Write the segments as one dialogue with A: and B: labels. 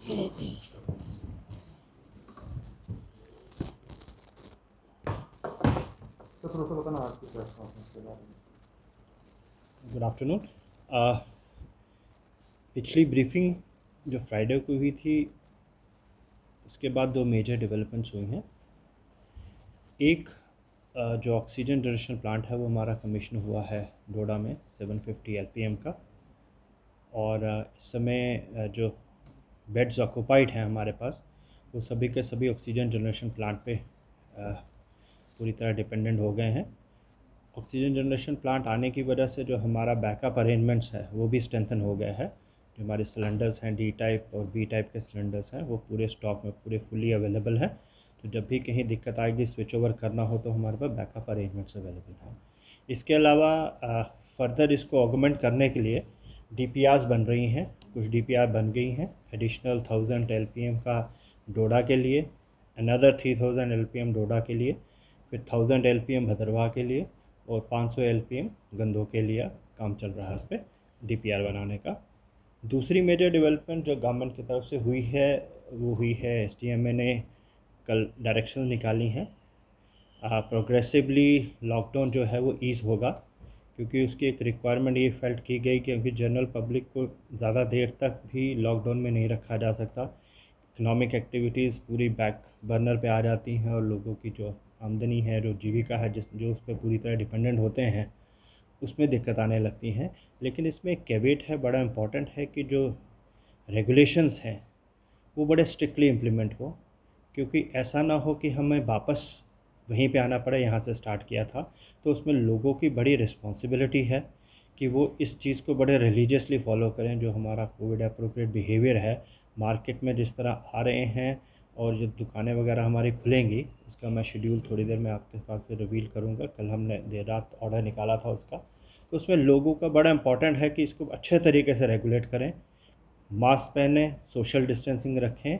A: तो थोड़ा सा बताना आज की प्रेस कॉन्फ्रेंस के बारे में।
B: Good afternoon. पिछली ब्रीफिंग जो फ्राइडे को हुई थी उसके बाद दो मेजर डेवलपमेंट्स हुई हैं। एक जो ऑक्सीजन जनरेशन प्लांट है वो हमारा कमीशन हुआ है डोडा में 750 एलपीएम का, और इस समय जो बेड्स ऑक्यूपाइड हैं हमारे पास वो सभी के सभी ऑक्सीजन जनरेशन प्लांट पे पूरी तरह डिपेंडेंट हो गए हैं। ऑक्सीजन जनरेशन प्लांट आने की वजह से जो हमारा बैकअप अरेंजमेंट्स है वो भी स्ट्रेंथन हो गया है। जो हमारे सिलेंडर्स हैं डी टाइप और बी टाइप के सिलेंडर्स हैं वो पूरे स्टॉक में पूरे फुली अवेलेबल है। तो जब भी कहीं दिक्कत आएगी स्विच ओवर करना हो तो हमारे पास बैकअप अरेंजमेंट्स अवेलेबल हैं। इसके अलावा फर्दर इसको ऑगमेंट करने के लिए डीपीआरस बन रही हैं। कुछ डीपीआर बन गई हैं एडिशनल 1000 एलपीएम का डोडा के लिए, अनदर 3000 एलपीएम डोडा के लिए, फिर 1000 एलपीएम भदरवाह के लिए और 500 एलपीएम गंदों के लिए काम चल रहा है इस पर डीपीआर बनाने का। दूसरी मेजर डेवलपमेंट जो गवर्नमेंट की तरफ से हुई है वो हुई है एसडीएमए ने कल डायरेक्शन निकाली हैं। प्रोग्रेसिवली लॉकडाउन जो है वो ईज़ होगा, क्योंकि उसकी एक रिक्वायरमेंट ये फेल्ट की गई कि अभी जनरल पब्लिक को ज़्यादा देर तक भी लॉकडाउन में नहीं रखा जा सकता। इकोनॉमिक एक्टिविटीज़ पूरी बैक बर्नर पे आ जाती हैं और लोगों की जो आमदनी है, जो जीविका है, जो उस पर पूरी तरह डिपेंडेंट होते हैं, उसमें दिक्कत आने लगती हैं। लेकिन इसमें एक कैवेट है, बड़ा इम्पॉर्टेंट है कि जो रेगुलेशंस हैं वो बड़े स्ट्रिक्टली इम्प्लीमेंट हो, क्योंकि ऐसा ना हो कि हमें वापस वहीं पे आना पड़े यहाँ से स्टार्ट किया था। तो उसमें लोगों की बड़ी रिस्पॉन्सिबिलिटी है कि वो इस चीज़ को बड़े रिलीजियसली फॉलो करें। जो हमारा कोविड अप्रोप्रिएट बिहेवियर है, मार्केट में जिस तरह आ रहे हैं और जो दुकानें वगैरह हमारी खुलेंगी उसका मैं शेड्यूल थोड़ी देर में आपके पास रिवील करूँगा। कल हमने देर रात ऑर्डर निकाला था उसका। तो उसमें लोगों का बड़ा इम्पॉर्टेंट है कि इसको अच्छे तरीके से रेगुलेट करें, मास्क पहनें, सोशल डिस्टेंसिंग रखें,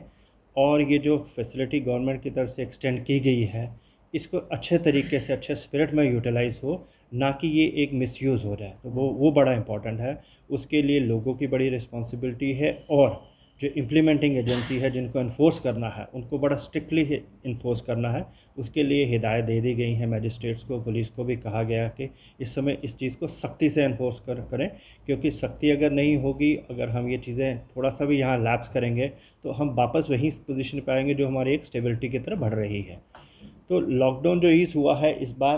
B: और ये जो फैसिलिटी गवर्नमेंट की तरफ से एक्सटेंड की गई है इसको अच्छे तरीके से अच्छे स्पिरिट में यूटिलाइज़ हो, ना कि ये एक मिसयूज़ हो जाए। तो वो बड़ा इम्पॉर्टेंट है। उसके लिए लोगों की बड़ी रिस्पॉन्सिबिलिटी है, और जो इम्प्लीमेंटिंग एजेंसी है जिनको इन्फोर्स करना है उनको बड़ा स्ट्रिक्टली इन्फोर्स करना है। उसके लिए हिदायत दे दी गई हैं मैजिस्ट्रेट्स को, पुलिस को भी कहा गया कि इस समय इस चीज़ को सख्ती से इन्फोर्स करें, क्योंकि सख्ती अगर नहीं होगी, अगर हम ये चीज़ें थोड़ा सा भी यहाँ लैप्स करेंगे तो हम वापस वहीं पोजीशन पे आएंगे जो हमारी एक स्टेबिलिटी की तरफ बढ़ रही है। तो लॉकडाउन जो ईज़ हुआ है इस बार,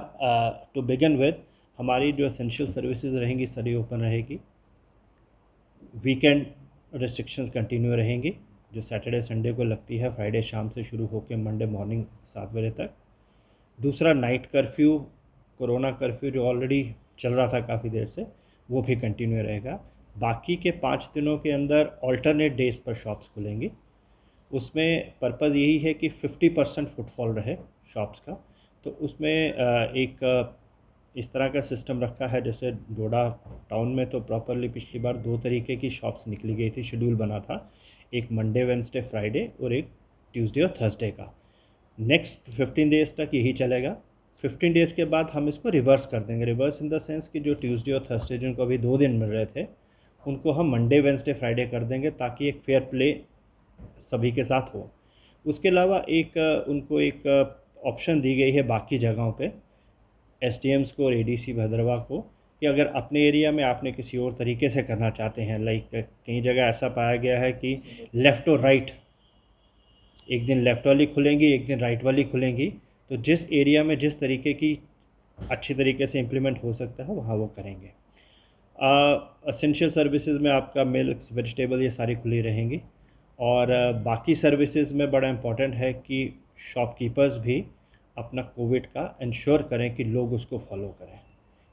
B: टू बिगिन विद हमारी जो एसेंशियल सर्विसेज रहेंगी सारी ओपन रहेगी। वीकेंड रिस्ट्रिक्शंस कंटिन्यू रहेंगी जो सैटरडे संडे को लगती है, फ्राइडे शाम से शुरू होकर मंडे मॉर्निंग 7 बजे तक। दूसरा नाइट कर्फ्यू, कोरोना कर्फ्यू जो ऑलरेडी चल रहा था काफ़ी देर से, वो भी कंटिन्यू रहेगा। बाकी के 5 दिनों के अंदर ऑल्टरनेट डेज़ पर शॉप्स खुलेंगी। उसमें पर्पज़ यही है कि 50% फुटफॉल रहे शॉप्स का। तो उसमें एक इस तरह का सिस्टम रखा है, जैसे डोडा टाउन में तो प्रॉपरली पिछली बार 2 तरीके की शॉप्स निकली गई थी, शेड्यूल बना था, एक मंडे वेंसडे फ्राइडे और एक ट्यूसडे और थर्सडे का। नेक्स्ट 15 डेज़ तक यही चलेगा। 15 डेज़ के बाद हम इसको रिवर्स कर देंगे। रिवर्स इन द सेंस कि जो ट्यूसडे और थर्सडे जिनको अभी 2 दिन मिल रहे थे उनको हम मंडे वेंसडे फ्राइडे कर देंगे, ताकि एक फेयर प्ले सभी के साथ हो। उसके अलावा एक उनको एक ऑप्शन दी गई है बाकी जगहों पे, एसडीएम्स को और एडीसी भद्रवा को, कि अगर अपने एरिया में आपने किसी और तरीके से करना चाहते हैं, लाइक कई जगह ऐसा पाया गया है कि लेफ़्ट और राइट, एक दिन लेफ़्ट वाली खुलेंगी एक दिन राइट वाली खुलेंगी, तो जिस एरिया में जिस तरीके की अच्छी तरीके से इम्प्लीमेंट हो सकता है वहाँ वो करेंगे। असेंशियल सर्विसेज में आपका मिल्क, वेजिटेबल, ये सारी खुली रहेंगी। और बाकी सर्विसेज में बड़ा इम्पॉर्टेंट है कि शॉपकीपर्स भी अपना कोविड का इंश्योर करें कि लोग उसको फॉलो करें।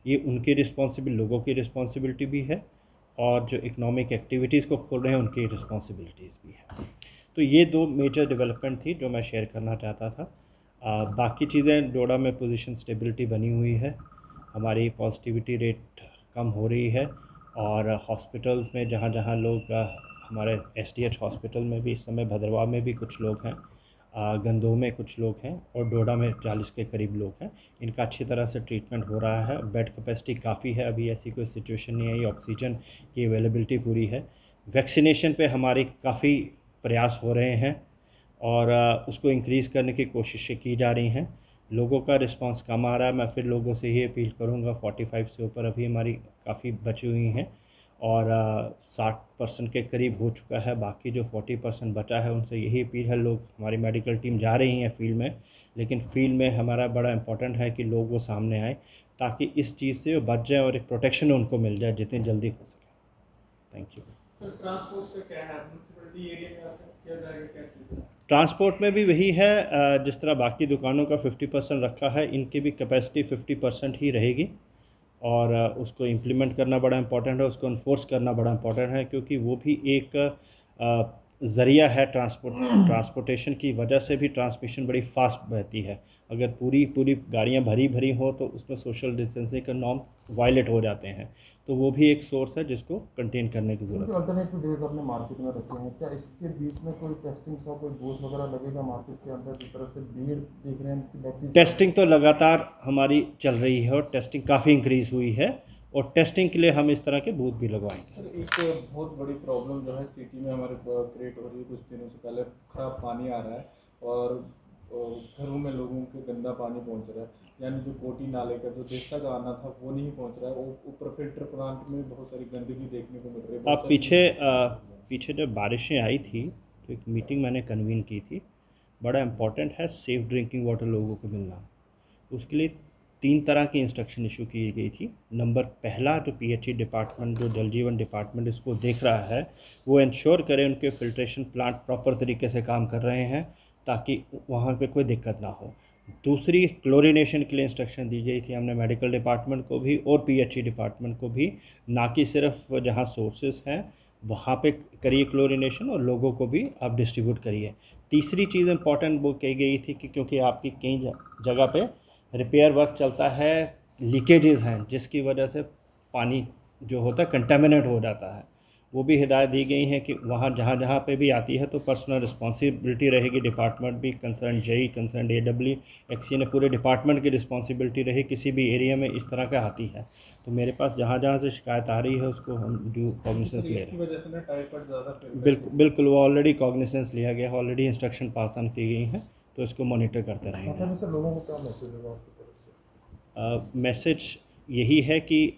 B: ये उनकी लोगों की रिस्पॉन्सिबिलिटी भी है, और जो इकोनॉमिक एक्टिविटीज़ को खोल रहे हैं उनकी रिस्पॉन्सिबिलिटीज़ भी है। तो ये 2 मेजर डेवलपमेंट थी जो मैं शेयर करना चाहता था। बाकी चीज़ें डोडा में पोजीशन स्टेबिलिटी बनी हुई है, हमारी पॉजिटिविटी रेट कम हो रही है, और हॉस्पिटल्स में जहाँ जहाँ लोग हमारे एसडीएच हॉस्पिटल में भी इस समय, भद्रवाह में भी कुछ लोग हैं, गंदोह में कुछ लोग हैं, और डोडा में 40 के करीब लोग हैं। इनका अच्छी तरह से ट्रीटमेंट हो रहा है। बेड कैपेसिटी काफ़ी है, अभी ऐसी कोई सिचुएशन नहीं आई, ऑक्सीजन की अवेलेबिलिटी पूरी है। वैक्सीनेशन पे हमारी काफ़ी प्रयास हो रहे हैं और उसको इंक्रीज़ करने की कोशिशें की जा रही हैं। लोगों का रिस्पांस कम आ रहा है। मैं फिर लोगों से ये अपील करूंगा, 45 से ऊपर अभी हमारी काफ़ी बची हुई हैं और 60% के करीब हो चुका है। बाकी जो 40% बचा है उनसे यही अपील है, लोग, हमारी मेडिकल टीम जा रही हैं फील्ड में, लेकिन फील्ड में हमारा बड़ा इम्पोर्टेंट है कि लोग वो सामने आए ताकि इस चीज़ से वो बच जाए और एक प्रोटेक्शन उनको मिल जाए जितनी जल्दी हो सके। Thank you.
A: सर ट्रांसपोर्ट का क्या है, म्यूनसिपलिटी एरिया में ऐसा किया जाएगा, क्या चीज़ है?
B: ट्रांसपोर्ट में भी वही है, जिस तरह बाकी दुकानों का 50% रखा है, इनकी भी कैपेसिटी 50% ही रहेगी और उसको इम्प्लीमेंट करना बड़ा इम्पोर्टेंट है, उसको इन्फोर्स करना बड़ा इम्पोर्टेंट है क्योंकि वो भी एक ज़रिया है ट्रांसपोर्टेशन की वजह से भी ट्रांसमिशन बड़ी फास्ट बहती है। अगर पूरी पूरी गाड़ियाँ भरी भरी हो तो उसमें सोशल डिस्टेंसिंग का नॉर्म वायलेट हो जाते हैं, तो वो भी एक सोर्स है जिसको कंटेन करने की ज़रूरत
A: जो
B: है।
A: अल्टरनेटिव डेज अपने मार्केट में रखे हैं, क्या इसके बीच में कोई टेस्टिंग का कोई बूथ वगैरह लगेगा मार्केट के अंदर, जिस तरह से भीड़ देख रहे हैं कि बढ़ती?
B: टेस्टिंग तो लगातार हमारी चल रही है और टेस्टिंग काफ़ी इंक्रीज़ हुई है और टेस्टिंग के लिए हम इस तरह के बूथ भी लगवाएंगे।
A: सर एक बहुत बड़ी प्रॉब्लम जो है सिटी में हमारे क्रिएट हो रही है, कुछ दिनों से पहले खराब पानी आ रहा है और घरों में लोगों के गंदा पानी पहुंच रहा है, यानी जो कोटी नाले का जो देसा का आना था वो नहीं पहुंच रहा है, वो ऊपर फिल्टर प्लांट में बहुत सारी गंदगी देखने को मिल रही है। बहुत
B: अब
A: सारी
B: पीछे जब बारिशें आई थी तो एक मीटिंग मैंने कन्वीन की थी। बड़ा इम्पोर्टेंट है सेफ़ ड्रिंकिंग वाटर लोगों को मिलना। उसके लिए 3 तरह की इंस्ट्रक्शन इशू की गई थी। नंबर पहला, जो पीएचई डिपार्टमेंट, जो जल जीवन डिपार्टमेंट इसको देख रहा है, वो इंश्योर करे उनके फ़िल्ट्रेशन प्लांट प्रॉपर तरीके से काम कर रहे हैं ताकि वहाँ पे कोई दिक्कत ना हो। दूसरी, क्लोरीनेशन के लिए इंस्ट्रक्शन दी गई थी हमने मेडिकल डिपार्टमेंट को भी और पीएचई डिपार्टमेंट को भी, ना कि सिर्फ जहाँ सोर्सेज हैं वहाँ पे करिए क्लोरीनेशन और लोगों को भी आप डिस्ट्रीब्यूट करिए। तीसरी चीज़ इंपॉर्टेंट वो कही गई थी कि क्योंकि आपकी कई जगह पे रिपेयर वर्क चलता है, लीकेजेस हैं जिसकी वजह से पानी जो होता है कंटेमिनेट हो जाता है, वो भी हिदायत दी गई है कि वहाँ जहाँ जहाँ पे भी आती है तो पर्सनल रिस्पॉन्सिबिलिटी रहेगी, डिपार्टमेंट भी कंसर्न जेई कंसर्न AW एक्सी ने पूरे डिपार्टमेंट की रिस्पॉन्सिबिलिटी रहे किसी भी एरिया में इस तरह का आती है। तो मेरे पास जहाँ जहाँ से शिकायत आ रही है उसको हम ड्यू कॉग्निसेंस ले रहे हैं।
A: वजह से ना टाइफाइड ज़्यादा
B: बिल्कुल वो ऑलरेडी कॉग्निसेंस लिया गया, ऑलरेडी इंस्ट्रक्शन पास ऑन की गई हैं, तो इसको मॉनिटर करते रहेंगे।
A: सर लोगों को क्या मैसेज होगा आपकी तरफ से?
B: मैसेज यही है कि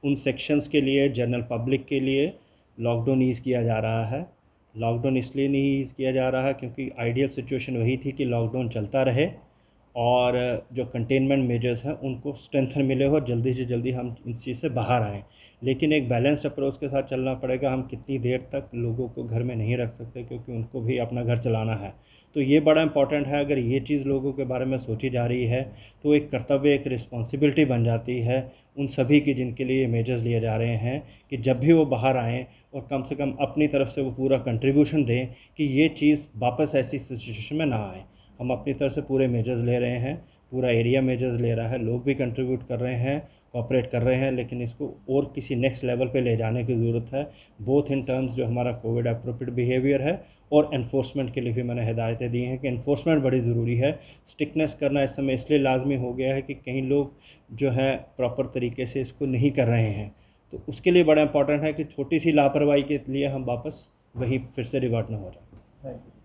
B: उन सेक्शंस के लिए, जनरल पब्लिक के लिए लॉकडाउन ईज़ किया जा रहा है। लॉकडाउन इसलिए नहीं ईज़ किया जा रहा है क्योंकि आइडियल सिचुएशन वही थी कि लॉकडाउन चलता रहे और जो कंटेनमेंट मेजर्स हैं उनको स्ट्रेंथन मिले और जल्दी से जल्दी हम इस चीज़ से बाहर आएँ। लेकिन एक बैलेंस्ड अप्रोच के साथ चलना पड़ेगा। हम कितनी देर तक लोगों को घर में नहीं रख सकते क्योंकि उनको भी अपना घर चलाना है। तो ये बड़ा इम्पॉर्टेंट है। अगर ये चीज़ लोगों के बारे में सोची जा रही है तो एक कर्तव्य, एक रिस्पॉन्सिबिलिटी बन जाती है उन सभी की जिनके लिए मेजर्स लिए जा रहे हैं कि जब भी वो बाहर आएँ और कम से कम अपनी तरफ से वो पूरा कंट्रीब्यूशन दें कि ये चीज़ वापस ऐसी सिचुएशन में ना आए। हम अपनी तरफ से पूरे मेजर्स ले रहे हैं, पूरा एरिया मेजर्स ले रहा है, लोग भी कंट्रीब्यूट कर रहे हैं, कोऑपरेट कर रहे हैं, लेकिन इसको और किसी नेक्स्ट लेवल पे ले जाने की ज़रूरत है, बोथ इन टर्म्स जो हमारा कोविड एप्रोप्रिएट बिहेवियर है और एनफोर्समेंट के लिए भी मैंने हिदायतें दी हैं कि एनफोर्समेंट बड़ी ज़रूरी है। स्टिकनेस करना इस समय इसलिए लाजमी हो गया है कि कई लोग जो है प्रॉपर तरीके से इसको नहीं कर रहे हैं, तो उसके लिए बड़ा इंपॉर्टेंट है कि छोटी सी लापरवाही के लिए हम वापस वही फिर से रिवर्ट ना हो जाए।
A: Thank you.